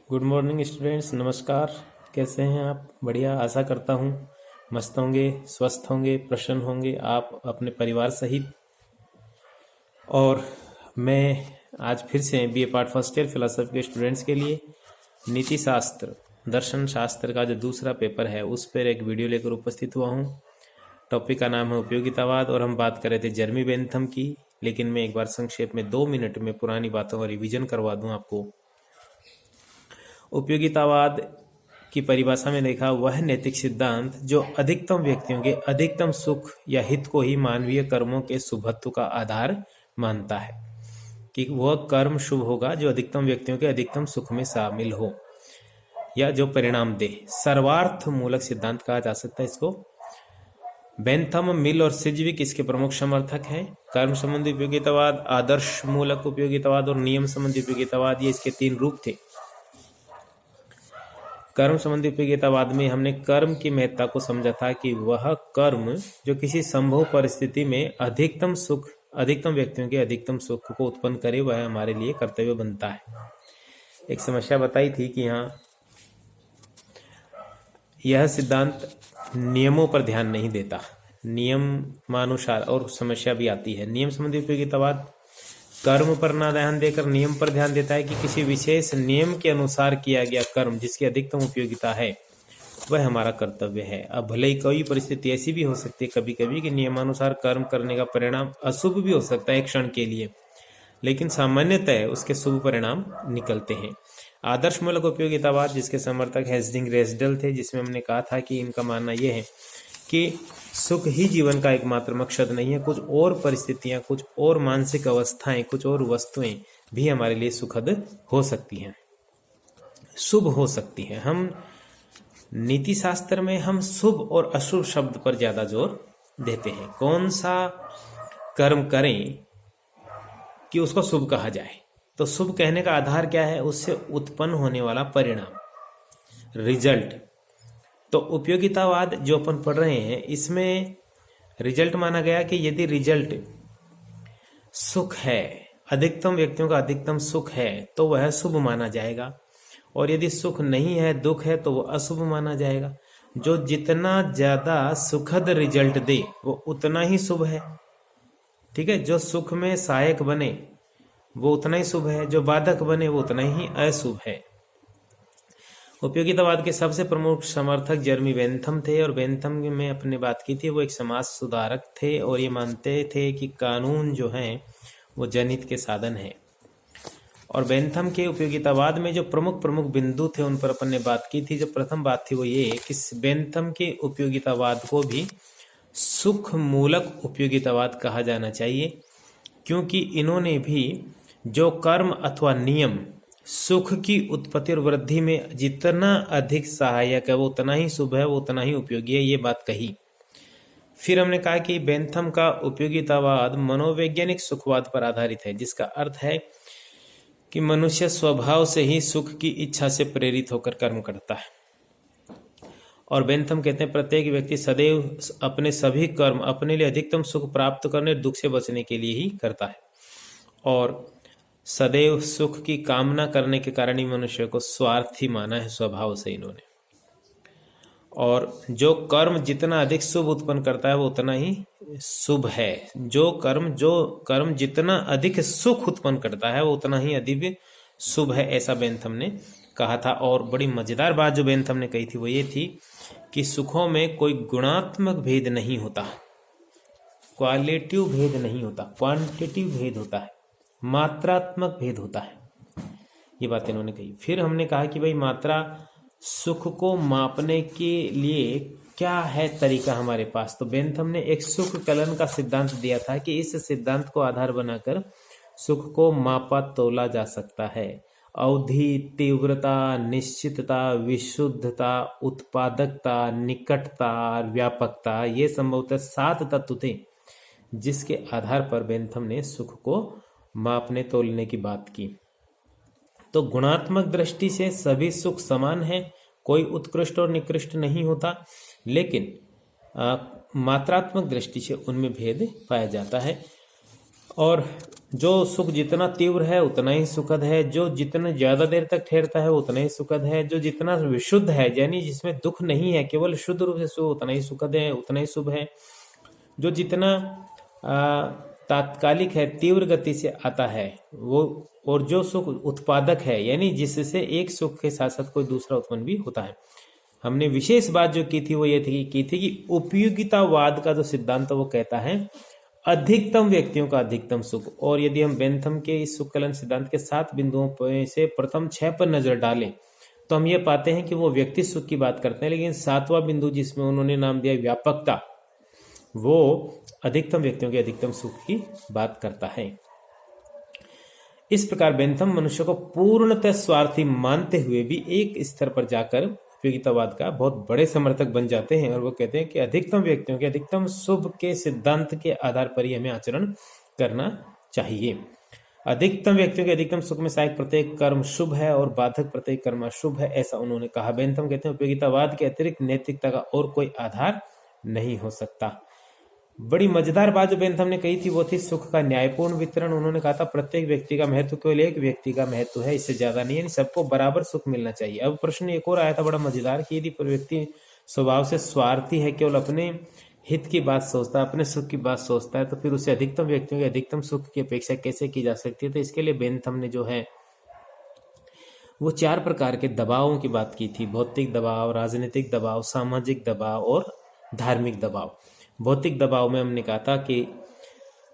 Good morning students, नमस्कार। कैसे हैं आप? बढ़िया, आशा करता हूँ मस्त होंगे, स्वस्थ होंगे, प्रसन्न होंगे आप अपने परिवार सहित। और मैं आज फिर से BA part first year philosophy के स्टूडेंट्स के लिए नीति शास्त्र दर्शन शास्त्र का जो दूसरा पेपर है उस पर एक वीडियो लेकर उपस्थित हुआ हूँ। टॉपिक का नाम है उपयोगितावाद और हम बात कर रहे थे जर्मी बेंथम की। लेकिन मैं एक बार संक्षेप में 2 मिनट में पुरानी बातों का रिवीजन करवा दूं आपको। उपयोगितावाद की परिभाषा में देखा वह नैतिक सिद्धांत जो अधिकतम व्यक्तियों के अधिकतम सुख या हित को ही मानवीय कर्मों के शुभत्व का आधार मानता है, कि वह कर्म शुभ होगा जो अधिकतम व्यक्तियों के अधिकतम सुख में शामिल हो या जो परिणाम दे। सर्वार्थ मूलक सिद्धांत कहा जा सकता है इसको। बेंथम, मिल और सिज्विक इसके प्रमुख समर्थक हैं। कर्म संबंधी उपयोगितावाद, आदर्श मूलक उपयोगितावाद और नियम संबंधी उपयोगितावाद, ये इसके 3 रूप थे। कर्म संबंधी उपयोगितावाद में हमने कर्म की महत्ता को समझा था कि वह कर्म जो किसी संभव परिस्थिति में अधिकतम सुख, अधिकतम व्यक्तियों के अधिकतम सुख को उत्पन्न करे, वह हमारे लिए कर्तव्य बनता है। एक समस्या बताई थी कि यहाँ यह सिद्धांत नियमों पर ध्यान नहीं देता, नियमानुसार, और समस्या भी आती है। नियम संबंधी उपयोगितावाद कर्म पर ना ध्यान देकर नियम पर ध्यान देता है कि किसी विशेष नियम के अनुसार किया गया कर्म जिसकी अधिकतम उपयोगिता है वह हमारा कर्तव्य है। अब भले ही कोई परिस्थिति ऐसी भी हो सकती है कभी कभी कि नियमानुसार कर्म करने का परिणाम अशुभ भी हो सकता है एक क्षण के लिए, लेकिन सामान्यतः उसके शुभ परिणाम निकलते हैं। आदर्श मूलक उपयोगितावाद जिसके समर्थक हेस्डिंग रेसडल थे, जिसमें हमने कहा था कि इनका मानना यह है कि सुख ही जीवन का एकमात्र मकसद नहीं है, कुछ और परिस्थितियां, कुछ और मानसिक अवस्थाएं, कुछ और वस्तुएं भी हमारे लिए सुखद हो सकती हैं, शुभ हो सकती हैं। हम नीति शास्त्र में हम शुभ और अशुभ शब्द पर ज्यादा जोर देते हैं। कौन सा कर्म करें कि उसको शुभ कहा जाए, तो शुभ कहने का आधार क्या है? उससे उत्पन्न होने वाला परिणाम, रिजल्ट। तो उपयोगितावाद जो अपन पढ़ रहे हैं इसमें रिजल्ट माना गया कि यदि रिजल्ट सुख है, अधिकतम व्यक्तियों का अधिकतम सुख है, तो वह शुभ माना जाएगा, और यदि सुख नहीं है, दुख है, तो वह अशुभ माना जाएगा। जो जितना ज्यादा सुखद रिजल्ट दे वो उतना ही शुभ है, ठीक है। जो सुख में सहायक बने वो उतना ही शुभ है, जो बाधक बने वो उतना ही अशुभ है। उपयोगितावाद के सबसे प्रमुख समर्थक जर्मी बेंथम थे, और बेंथम में अपने बात की थी, वो एक समाज सुधारक थे और ये मानते थे कि कानून जो हैं वो जनहित के साधन हैं। और बेंथम के उपयोगितावाद में जो प्रमुख बिंदु थे उन पर अपन ने बात की थी। जो प्रथम बात थी वो ये कि बेंथम के उपयोगितावाद को भी सुख मूलक उपयोगितावाद कहा जाना चाहिए, क्योंकि इन्होंने भी जो कर्म अथवा नियम सुख की उत्पत्ति और वृद्धि में जितना अधिक सहायक है वो उतना ही शुभ है, वो उतना ही उपयोगी है, ये बात कही। फिर हमने कहा कि बेंथम का उपयोगितावाद मनोवैज्ञानिक सुखवाद पर आधारित है, जिसका अर्थ है कि मनुष्य स्वभाव से ही सुख की इच्छा से प्रेरित होकर कर्म करता है। और बेंथम कहते हैं प्रत्येक व्यक्ति सदैव अपने सभी कर्म अपने लिए अधिकतम सुख प्राप्त करने, दुख से बचने के लिए ही करता है, और सदैव सुख की कामना करने के कारण ही मनुष्य को स्वार्थी माना है स्वभाव से इन्होंने। और जो कर्म जितना अधिक शुभ उत्पन्न करता है वो उतना ही शुभ है। जो कर्म जितना अधिक सुख उत्पन्न करता है वो उतना ही अधिक शुभ है, ऐसा बेंथम ने कहा था। और बड़ी मजेदार बात जो बेंथम ने कही थी वो ये थी कि सुखों में कोई गुणात्मक भेद नहीं होता, क्वालिटिव भेद नहीं होता, क्वांटिटिव भेद होता है, मात्रात्मक भेद होता है, ये बात इन्होंने कही। फिर हमने कहा कि भाई मात्रा सुख को मापने के लिए क्या है तरीका हमारे पास, तो बेंथम ने एक सुख कलन का सिद्धांत दिया था कि इस सिद्धांत को आधार बनाकर सुख को मापा तोला जा सकता है। अवधि, तीव्रता, निश्चितता, विशुद्धता, उत्पादकता, निकटता, व्यापकता, ये संभवतः 7 तत्व थे जिसके आधार पर बेंथम ने सुख को मापने तोलने की बात की। तो गुणात्मक दृष्टि से सभी सुख समान है, कोई उत्कृष्ट और निकृष्ट नहीं होता, लेकिन मात्रात्मक दृष्टि से उनमें भेद पाया जाता है। और जो सुख जितना तीव्र है उतना ही सुखद है, जो जितना ज्यादा देर तक ठहरता है उतना ही सुखद है, जो जितना विशुद्ध है यानी जिसमें दुख नहीं है, केवल शुद्ध रूप से सुख, उतना ही सुखद है, उतना ही शुभ है। जो जितना तात्कालिक है, तीव्र गति से आता है वो, और जो सुख उत्पादक है यानी जिससे एक सुख के साथ साथ कोई दूसरा उत्पन्न भी होता है। हमने विशेष बात जो की थी वो ये की थी कि उपयोगितावाद का जो सिद्धांत वो कहता है अधिकतम व्यक्तियों का अधिकतम सुख। और यदि हम बेंथम के इस सुख कलन सिद्धांत के 7 बिंदुओं से प्रथम 6 पर नजर डालें तो हम ये पाते हैं कि वो व्यक्ति सुख की बात करते हैं, लेकिन 7वां बिंदु जिसमें उन्होंने नाम दिया व्यापकता, वो अधिकतम व्यक्तियों के अधिकतम सुख की बात करता है। इस प्रकार बेंथम मनुष्य को पूर्णतः स्वार्थी मानते हुए भी एक स्तर पर जाकर उपयोगितावाद का बहुत बड़े समर्थक बन जाते हैं, और वो कहते हैं कि अधिकतम व्यक्तियों के अधिकतम शुभ के सिद्धांत के आधार पर ही हमें आचरण करना चाहिए। अधिकतम व्यक्तियों के अधिकतम सुख में सहायक प्रत्येक कर्म शुभ है और बाधक प्रत्येक कर्म अशुभ है, ऐसा उन्होंने कहा। बेंथम कहते हैं उपयोगितावाद के अतिरिक्त नैतिकता का और कोई आधार नहीं हो सकता। बड़ी मजेदार बात जो बेंथम ने कही थी वो थी सुख का न्यायपूर्ण वितरण। उन्होंने कहा था प्रत्येक व्यक्ति का महत्व केवल एक व्यक्ति का महत्व है, इससे ज्यादा नहीं, यानी सबको बराबर सुख मिलना चाहिए। अब प्रश्न एक और आया था बड़ा मजेदार कि यदि व्यक्ति स्वभाव से स्वार्थी है, केवल अपने हित की बात सोचता है, अपने सुख की बात सोचता है, तो फिर उसे अधिकतम व्यक्तियों के अधिकतम सुख की अपेक्षा कैसे की जा सकती है। तो इसके लिए बेंथम ने जो है वो 4 प्रकार के दबावों की बात की थी। भौतिक दबाव, राजनीतिक दबाव, सामाजिक दबाव और धार्मिक दबाव। भौतिक दबाव में हमने कहा था कि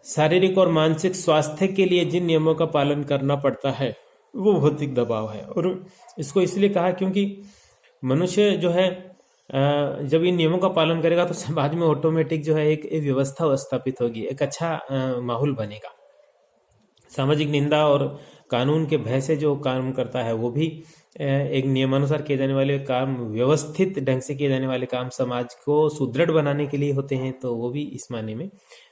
शारीरिक और मानसिक स्वास्थ्य के लिए जिन नियमों का पालन करना पड़ता है वो भौतिक दबाव है, और इसको इसलिए कहा क्योंकि मनुष्य जो है जब इन नियमों का पालन करेगा तो समाज में ऑटोमेटिक जो है एक व्यवस्था स्थापित होगी, एक अच्छा माहौल बनेगा। सामाजिक निंदा और कानून के भय से जो काम करता है वो भी एक नियमानुसार किए जाने वाले काम, व्यवस्थित ढंग से किए जाने वाले काम समाज को सुदृढ़ बनाने के लिए होते हैं, तो वो भी इस माने में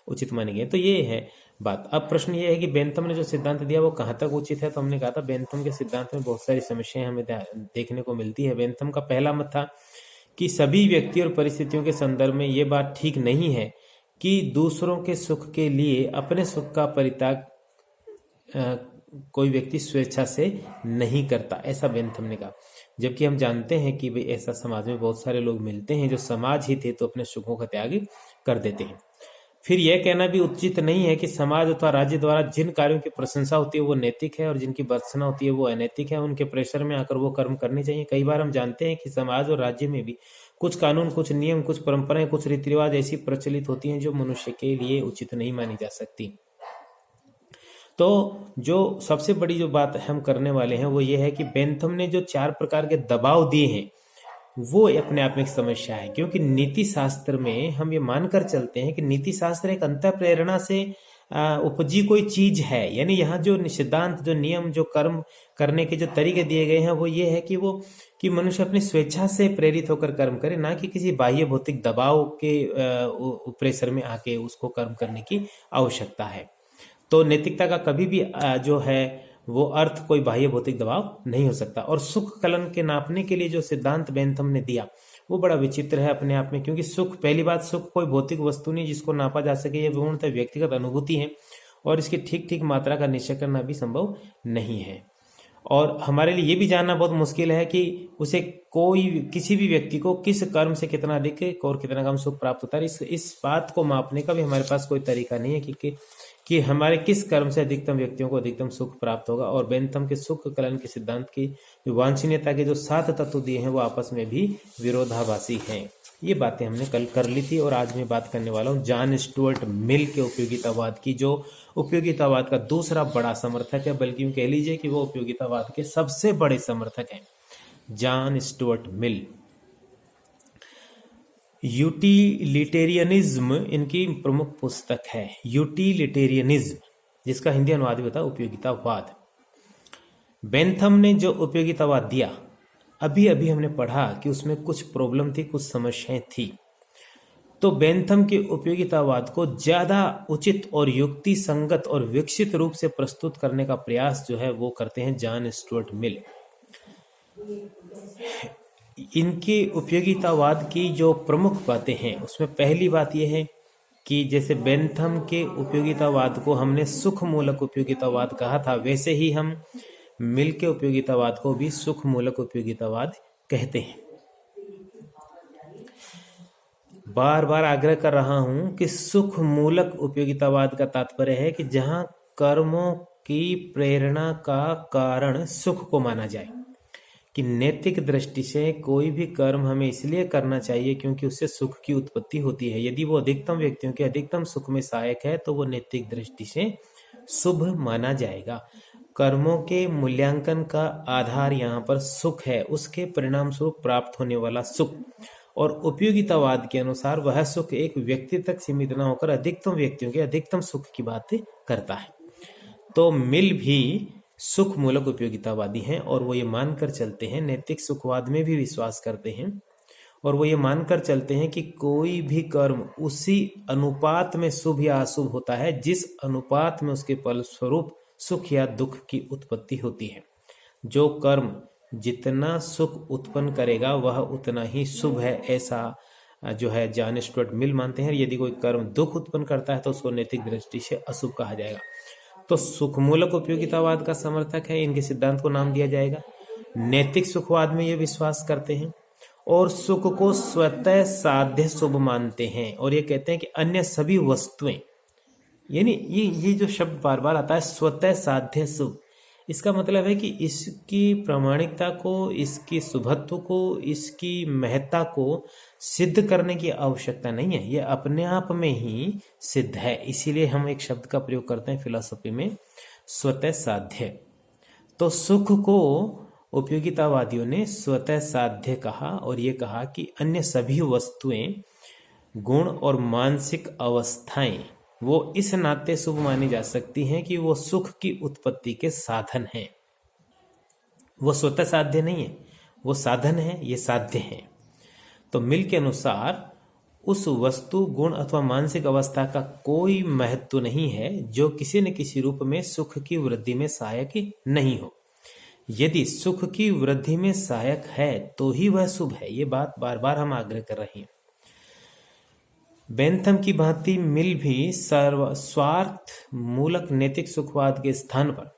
उचित माने गए। तो ये है बात। अब प्रश्न ये है कि बेंथम ने जो सिद्धांत दिया वो कहाँ तक उचित है। तो हमने कहा था बेंथम के सिद्धांत में बहुत सारी समस्याएं हमें देखने को मिलती है। बेंथम का पहला मत था कि सभी व्यक्ति और परिस्थितियों के संदर्भ में ये बात ठीक नहीं है कि दूसरों के सुख के लिए अपने सुख का परित्याग कोई व्यक्ति स्वेच्छा से नहीं करता, ऐसा बेंथम ने कहा। जबकि हम जानते हैं कि भाई ऐसा समाज में बहुत सारे लोग मिलते हैं जो समाज हित हेतु अपने सुखों का त्याग कर देते हैं। फिर यह कहना भी उचित नहीं है कि समाज अथवा राज्य द्वारा जिन कार्यों की प्रशंसा होती है वो नैतिक है और जिनकी भर्त्सना होती है वो अनैतिक है, उनके प्रेशर में आकर वो कर्म करने चाहिए। कई बार हम जानते हैं कि समाज और राज्य में भी कुछ कानून, कुछ नियम, कुछ परंपराएं, कुछ रीति रिवाज ऐसी प्रचलित होती हैं जो मनुष्य के लिए उचित नहीं मानी जा सकती। तो जो सबसे बड़ी जो बात हम करने वाले हैं वो ये है कि बेंथम ने जो 4 प्रकार के दबाव दिए हैं वो अपने आप में एक समस्या है, क्योंकि नीति शास्त्र में हम ये मानकर चलते हैं कि नीति शास्त्र एक अंतः प्रेरणा से उपजी कोई चीज है। यानी यहाँ जो सिद्धांत, जो नियम, जो कर्म करने के जो तरीके दिए गए हैं वो ये है कि मनुष्य अपनी स्वेच्छा से प्रेरित होकर कर्म करे, ना कि किसी बाह्य भौतिक दबाव के प्रेशर में आके उसको कर्म करने की आवश्यकता है। तो नैतिकता का कभी भी जो है वो अर्थ कोई बाह्य भौतिक दबाव नहीं हो सकता। और सुख कलन के नापने के लिए जो सिद्धांत बेंथम ने दिया वो बड़ा विचित्र है अपने आप में, क्योंकि सुख, पहली बात, सुख कोई भौतिक वस्तु नहीं जिसको नापा जा सके। ये पूर्णतः व्यक्तिगत अनुभूति है और इसकी ठीक ठीक मात्रा का निश्चय करना भी संभव नहीं है। और हमारे लिए ये भी जानना बहुत मुश्किल है कि उसे किसी भी व्यक्ति को किस कर्म से कितना अधिक और कितना कम सुख प्राप्त होता है। इस बात को मापने का भी हमारे पास कोई तरीका नहीं है कि हमारे किस कर्म से अधिकतम व्यक्तियों को अधिकतम सुख प्राप्त होगा। और बेंथम के सुख कलन के सिद्धांत की जो वांछनीयता के जो 7 तत्व दिए हैं वो आपस में भी विरोधाभासी हैं। ये बातें हमने कल कर ली थी और आज मैं बात करने वाला हूँ जॉन स्टुअर्ट मिल के उपयोगितावाद की, जो उपयोगितावाद का दूसरा बड़ा समर्थक है, बल्कि यूं कह लीजिए कि वो उपयोगितावाद के सबसे बड़े समर्थक हैं, जॉन स्टुअर्ट मिल। यूटिलिटेरियनिज्म इनकी प्रमुख पुस्तक है, यूटिलिटेरियनिज्म, जिसका हिंदी अनुवाद भी होता है उपयोगितावाद। बेंथम ने जो उपयोगितावाद दिया, अभी अभी हमने पढ़ा कि उसमें कुछ प्रॉब्लम थी, कुछ समस्याएं थी। तो बेंथम के उपयोगितावाद को ज्यादा उचित और युक्ति संगत और विकसित रूप से प्रस्तुत करने का प्रयास जो है वो करते हैं जॉन स्टुअर्ट मिल। इनके उपयोगितावाद की जो प्रमुख बातें हैं उसमें पहली बात यह है कि जैसे बेंथम के उपयोगितावाद को हमने सुख मूलक उपयोगितावाद कहा था, वैसे ही हम मिल के उपयोगितावाद को भी सुख मूलक उपयोगितावाद कहते हैं। बार बार आग्रह कर रहा हूं कि सुख मूलक उपयोगितावाद का तात्पर्य है कि जहां कर्मों की प्रेरणा का कारण सुख को माना जाए, कि नैतिक दृष्टि से कोई भी कर्म हमें इसलिए करना चाहिए क्योंकि उससे सुख की उत्पत्ति होती है। यदि वो अधिकतम व्यक्तियों के अधिकतम सुख में सहायक है तो वो नैतिक दृष्टि से शुभ माना जाएगा। कर्मों के मूल्यांकन का आधार यहाँ पर सुख है, उसके परिणाम स्वरूप प्राप्त होने वाला सुख। और उपयोगितावाद के अनुसार वह सुख एक व्यक्ति तक सीमित न होकर अधिकतम व्यक्तियों के अधिकतम सुख की बात करता है। तो मिल भी सुख मूलक उपयोगितावादी हैं और वो ये मानकर चलते हैं, नैतिक सुखवाद में भी विश्वास करते हैं और वो ये मानकर चलते हैं कि कोई भी कर्म उसी अनुपात में शुभ या अशुभ होता है जिस अनुपात में उसके फलस्वरूप सुख या दुख की उत्पत्ति होती है। जो कर्म जितना सुख उत्पन्न करेगा वह उतना ही शुभ है, ऐसा जो है जॉन स्टुअर्ट मिल मानते हैं। यदि कोई कर्म दुख उत्पन्न करता है तो उसको नैतिक दृष्टि से अशुभ कहा जाएगा। तो सुखमूलक उपयोगितावाद का समर्थक है, इनके सिद्धांत को नाम दिया जाएगा। नैतिक सुखवाद में ये विश्वास करते हैं और सुख को स्वतः साध्य शुभ मानते हैं और ये कहते हैं कि अन्य सभी वस्तुएं, यानी ये जो शब्द बार बार आता है स्वतः साध्य शुभ, इसका मतलब है कि इसकी प्रामाणिकता को, इसकी शुभत्व को, इसकी महत्ता को सिद्ध करने की आवश्यकता नहीं है, ये अपने आप में ही सिद्ध है। इसीलिए हम एक शब्द का प्रयोग करते हैं फिलॉसफी में, स्वतः साध्य। तो सुख को उपयोगितावादियों ने स्वतः साध्य कहा और ये कहा कि अन्य सभी वस्तुएं, गुण और मानसिक अवस्थाएं वो इस नाते शुभ मानी जा सकती हैं कि वो सुख की उत्पत्ति के साधन हैं। वो स्वतः साध्य नहीं है, वो साधन है, ये साध्य है। तो मिल के अनुसार उस वस्तु, गुण अथवा मानसिक अवस्था का कोई महत्व नहीं है जो किसी न किसी रूप में सुख की वृद्धि में सहायक नहीं हो। यदि सुख की वृद्धि में सहायक है तो ही वह शुभ है। ये बात बार बार हम आग्रह कर रहे हैं। बेंथम की भांति मिल भी स्वार्थ मूलक नैतिक सुखवाद के स्थान पर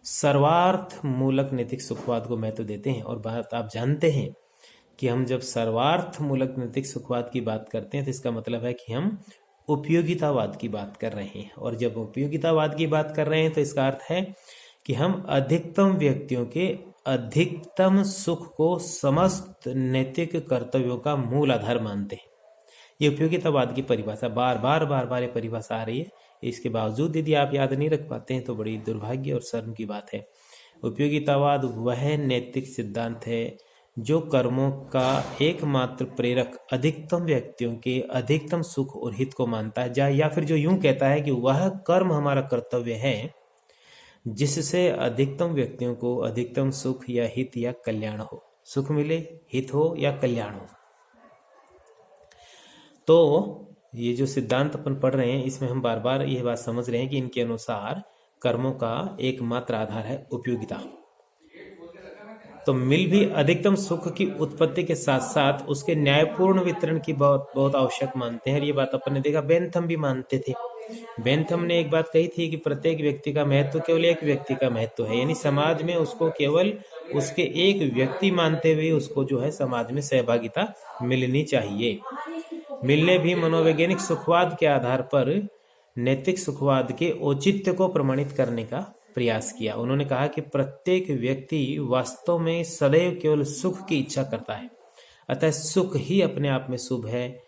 सर्वार्थ मूलक नैतिक सुखवाद को महत्व देते हैं। और बात आप जानते हैं कि हम जब सर्वार्थ मूलक नैतिक सुखवाद की बात करते हैं तो इसका मतलब है कि हम उपयोगितावाद की बात कर रहे हैं। और जब उपयोगितावाद की बात कर रहे हैं तो इसका अर्थ है कि हम अधिकतम व्यक्तियों के अधिकतम सुख को समस्त नैतिक कर्तव्यों का मूल आधार मानते हैं। ये उपयोगितावाद की परिभाषा बार बार ये परिभाषा आ रही है। इसके बावजूद यदि आप याद नहीं रख पाते हैं तो बड़ी दुर्भाग्य और शर्म की बात है। उपयोगितावाद वह नैतिक सिद्धांत है जो कर्मों का एकमात्र प्रेरक अधिकतम व्यक्तियों के अधिकतम सुख और हित को मानता है, या फिर जो यूं कहता है कि वह कर्म हमारा कर्तव्य है जिससे अधिकतम व्यक्तियों को अधिकतम सुख या हित या कल्याण हो, सुख मिले, हित हो या कल्याण हो। तो ये जो सिद्धांत अपन पढ़ रहे हैं इसमें हम बार बार यह बात समझ रहे हैं कि इनके अनुसार कर्मों का एकमात्र आधार है उपयोगिता। तो मिल भी अधिकतम सुख की उत्पत्ति के साथ साथ उसके न्यायपूर्ण वितरण की बहुत आवश्यक मानते हैं। ये बात अपन ने देखा, बेंथम भी मानते थे। बेंथम ने एक बात कही थी कि प्रत्येक व्यक्ति का महत्व केवल एक व्यक्ति का महत्व है, यानी समाज में उसको केवल उसके एक व्यक्ति मानते हुए उसको जो है समाज में सहभागिता मिलनी चाहिए। मिल ने भी मनोवैज्ञानिक सुखवाद के आधार पर नैतिक सुखवाद के औचित्य को प्रमाणित करने का प्रयास किया। उन्होंने कहा कि प्रत्येक व्यक्ति वास्तव में सदैव केवल सुख की इच्छा करता है, अतः सुख ही अपने आप में शुभ है।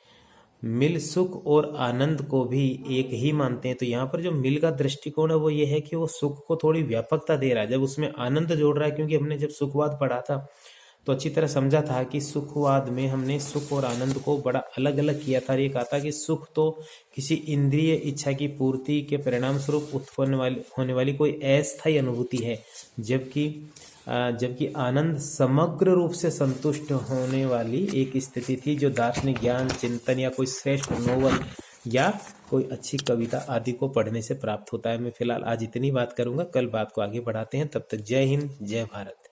मिल सुख और आनंद को भी एक ही मानते हैं। तो यहाँ पर जो मिल का दृष्टिकोण है वो ये है कि वो सुख को थोड़ी व्यापकता दे रहा है, जब उसमें आनंद जोड़ रहा है। क्योंकि हमने जब सुखवाद पढ़ा था तो अच्छी तरह समझा था कि सुखवाद में हमने सुख और आनंद को बड़ा अलग अलग किया था। ये कहा था कि सुख तो किसी इंद्रिय इच्छा की पूर्ति के परिणाम स्वरूप उत्पन्न होने वाली कोई अस्थायी अनुभूति है, जबकि आनंद समग्र रूप से संतुष्ट होने वाली एक स्थिति थी जो दार्शनिक ज्ञान, चिंतन या कोई श्रेष्ठ नोवेल या कोई अच्छी कविता आदि को पढ़ने से प्राप्त होता है। मैं फिलहाल आज इतनी बात करूंगा, कल बात को आगे बढ़ाते हैं। तब तक जय हिंद, जय भारत।